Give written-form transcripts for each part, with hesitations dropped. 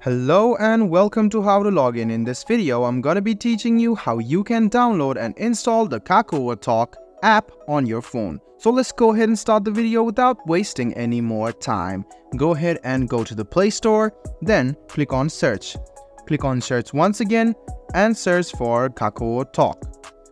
Hello and welcome to How to Login. In this video, I'm gonna be teaching you how you can download and install the KakaoTalk app on your phone. So let's go ahead and start the video without wasting any more time. Go ahead and go to the Play Store, then click on Search. Click on Search once again and search for KakaoTalk.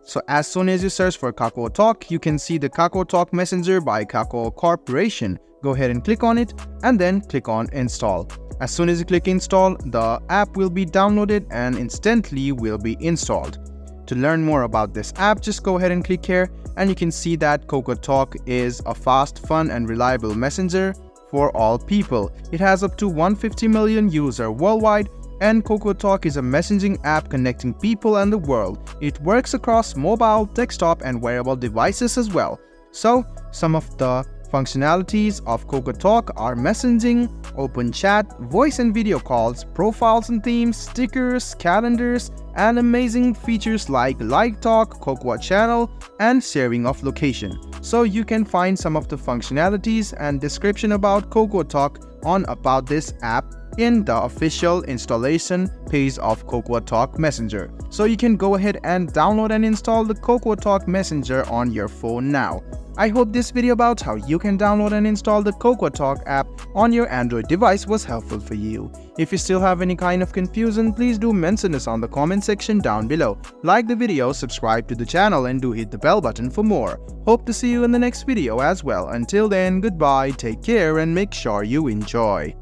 So as soon as you search for KakaoTalk, you can see the KakaoTalk Messenger by Kakao Corporation. Go ahead and click on it and then click on Install. As soon as you click install, the app will be downloaded and instantly will be installed. To learn more about this app, just go ahead and click here and you can see that KakaoTalk is a fast, fun and reliable messenger for all people. It has up to 150 million users worldwide, and KakaoTalk is a messaging app connecting people and the world. It works across mobile, desktop and wearable devices as well. So, some of the functionalities of KakaoTalk are messaging, open chat, voice and video calls, profiles and themes, stickers, calendars, and amazing features like Live Talk, Kakao Channel, and sharing of location. So you can find some of the functionalities and description about KakaoTalk on About This app in the official installation page of KakaoTalk Messenger. So you can go ahead and download and install the KakaoTalk Messenger on your phone now. I hope this video about how you can download and install the KakaoTalk app on your Android device was helpful for you. If you still have any kind of confusion, please do mention us on the comment section down below. Like the video, subscribe to the channel and do hit the bell button for more. Hope to see you in the next video as well. Until then, goodbye, take care and make sure you enjoy.